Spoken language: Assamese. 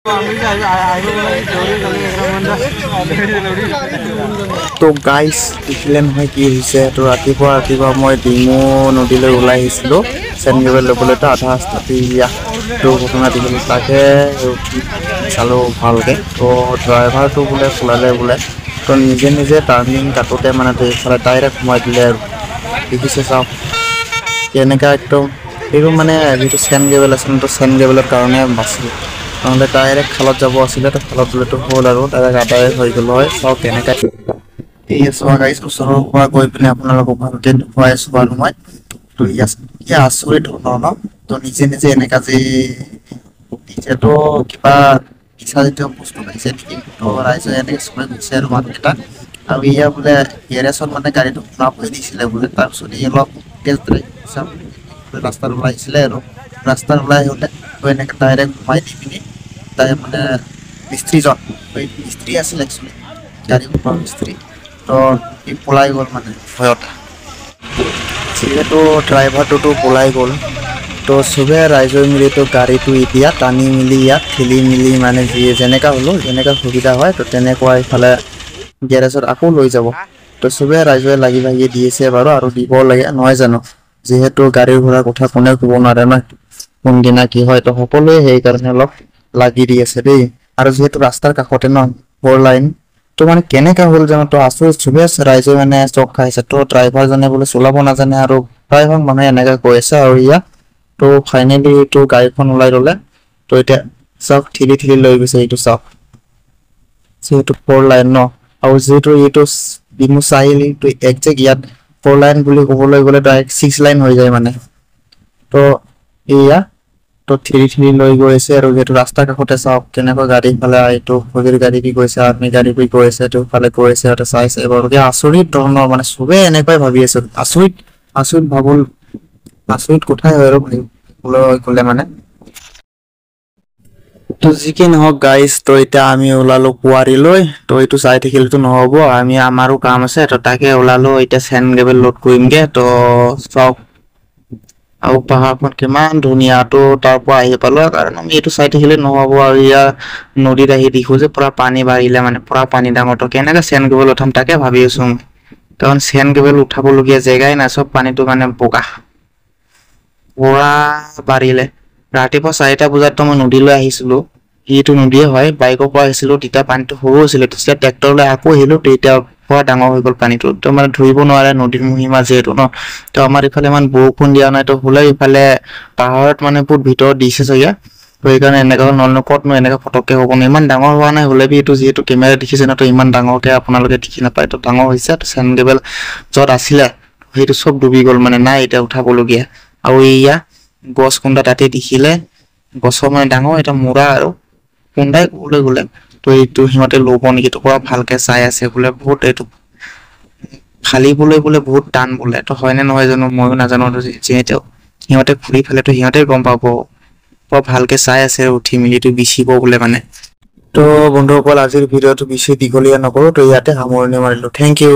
তো গাইস দেখিলে নহয় কি হৈছে তো ৰাতিপুৱা মই ডিমু নদীলৈ ওলাই আহিছিলোঁ চেনগেবেল ল'বলৈ তো আধা ৰাস্তাতে তো ঘটনা দেখিলোঁ তাকে চালোঁ ভালকৈ তো ড্ৰাইভাৰটো বোলে তো নিজে টাৰ্ণিং কাটোতে মানে তো এইফালে ডাইৰেক্ট সোমাই দিলে আৰু দেখিছে চাওক কেনেকৈ একদম এইটো মানে যিটো চেনগেবেল আছে তো চেনগেবেলৰ কাৰণে বাচিল নহ'লে ডাইৰেক্ট খালত যাব আছিলে তো খালত গ'লেতো হ'ল আৰু ডাইৰেক্ট আদায় হৈ গ'ল হয় চাওক কেনেকৈ এই চোৱা গাইছ ওচৰৰ পৰা গৈ পিনে আপোনালোকক ভালকৈ দেখুৱাই আছোঁ বাৰু মই তো আচৰিত ধৰণৰ ন তো নিজে এনেকুৱা যে এতিয়াতো কিবা নিচাজাতীয় বস্তু পাইছে নেকি তো ৰাইজে এনেকৈ চবে গৈছে আৰু মানুহকেইটা আৰু বোলে গেৰেজত মানে গাড়ীটো খোলা হৈ দিছিলে বোলে তাৰপিছত অলপ তেজ ৰাস্তাত ওলাইছিলে আৰু ৰাস্তাত ওলাই আহোঁতে তো এনেকৈ ডাইৰেক্ট সোমাই দি পিনি তাই মানে মিস্ত্ৰীজন মিস্ত্ৰী আছিল একচুৱেলি গাড়ী সোমোৱা মিস্ত্ৰী তো সি পলাই গ'ল মানে ভয়তে যিহেতু ড্ৰাইভাৰটোতো পলাই গ'ল তো চবে ৰাইজে মিলি তো গাড়ীটো এতিয়া টানি মেলি ইয়াত ঠেলি মেলি মানে যেনেকুৱা হ'লেও যেনেকুৱা সুবিধা হয় তো তেনেকুৱা ইফালে গেৰেজত আকৌ লৈ যাব তো চবে ৰাইজে লাগি ভাগি দি আছে বাৰু আৰু দিব লাগে নহয় জানো যিহেতু গাড়ী ঘোঁৰাৰ কথা কোনে ক'ব নোৱাৰে ন কোনদিনা কি হয় তো সকলোৱে সেইকাৰণে অলপ লাগি দি আছে দেই আৰু যিহেতু ৰাস্তাৰ কাষতে ন 4 লাইন তো মানে কেনেকৈ হ'ল জানো তো আচৰিত চবে ৰাইজে মানে চক খাইছে তো ড্ৰাইভাৰজনে বোলে চলাব নাজানে আৰু প্ৰায়ভাগ মানুহে এনেকৈ কৈ আছে আৰু তো ফাইনেলি তো গাড়ীখন ওলাই ল'লে তো এতিয়া চাওক ঠেলি লৈ গৈছে এইটো চাওক যিহেতু 4 লাইন ন আৰু যিহেতু এইটো ডিমু চাৰিআলি তো একজেক্ট ইয়াত 4 লাইন বুলি ক'বলৈ গ'লে ডাইৰেক্ট 6 লাইন হৈ যায় মানে তো তো ঠেলি লৈ গৈ আছে আৰু যিহেতু ৰাস্তাৰ কাষতে চাওক কেনেকৈ গাড়ী ফালে এইটো ফৌজিৰ গাড়ী দি গৈছে আৰ্মি গাড়ী দি গৈ আছে তো ফালে গৈ আছে সিহঁতে চাইছে বাৰু আচৰিত ধৰণৰ মানে চবে এনেকুৱাই ভাবি আছে আচৰিত কথাই হয় আৰু ভাবিবলৈ গ'লে মানে তো যি কি নহওক গাইজ তো এতিয়া আমি ওলালো কুৱাৰীলৈ তো এইটো চাই থাকিলেতো নহ'ব আমি আমাৰো কাম আছে তো তাকে ওলালো এতিয়া চেনগেবেল লোড কৰিমগৈ তো চাওক আৰু পাহাৰখন কিমান ধুনীয়া তো তাৰ পৰা আহি পালোঁ কাৰণ আমি এইটো চাই থাকিলে নহ'ব আৰু নদীত আহি দেখোঁ যে পুৰা পানী বাঢ়িলে মানে পুৰা পানী ডাঙৰ তো কেনেকৈ চেনগেবেল উঠাম তাকে ভাবি আছোঁ কাৰণ চেনগেবেল উঠাবলগীয়া জেগাই নাই চব পানীটো মানে বোকা পুৰা বাঢ়িলে ৰাতিপুৱা 4টা বজাত মই নদীলৈ আহিছিলোঁ এইটো নদীয়ে হয় বাইকৰ পৰা আহিছিলোঁ তেতিয়া পানীটো সৰু আছিলে তেতিয়া ট্ৰেক্টৰলৈ আকৌ আহিলোঁ তেতিয়া পুৰা ডাঙৰ হৈ গ'ল পানীটো তো মানে ধৰিব নোৱাৰে নদীৰ মহিমা যিহেতু ন তো আমাৰ ইফালে ইমান বৰষুণ দিয়া নাই তো হ'লে ইফালে পাহাৰত মানে বহুত ভিতৰত দিছে চাগে তো সেইকাৰণে এনেকুৱা ক'তনো এনেকৈ ফটককৈ হ'ব ন ইমান ডাঙৰ হোৱা নাই হ'লে এইটো যিহেতু কেমেৰা দেখিছে ন তো ইমান ডাঙৰকৈ আপোনালোকে দেখি নাপায় তো ডাঙৰ হৈছে তো চেনগেবেল য'ত আছিলে সেইটো চব ডুবি গ'ল মানে নাই এতিয়া উঠাবলগীয়া আৰু গছ কুন্দা তাতে দেখিলে গছৰ মানে ডাঙৰ এটা মূৰা আৰু কুন্দাই ক'বলৈ গ'লে তো এইটো সিহঁতে ল'ব নেকি তো পৰা ভালকৈ চাই আছে বোলে বহুত এইটো ফালিবলৈ বোলে বহুত টান বোলে তো হয়নে নহয় জানো ময়ো নাজানো যিহেতু সিহঁতে খুলি ফালেতো সিহঁতে গম পাব বৰ ভালকৈ চাই আছে উঠি মেলিটো বিচিব বোলে মানে তো বন্ধুসকল আজিৰ ভিডিঅ'টো বেছি দীঘলীয়া নকৰোঁ তো ইয়াতে সামৰণি মাৰিলোঁ থেংক ইউ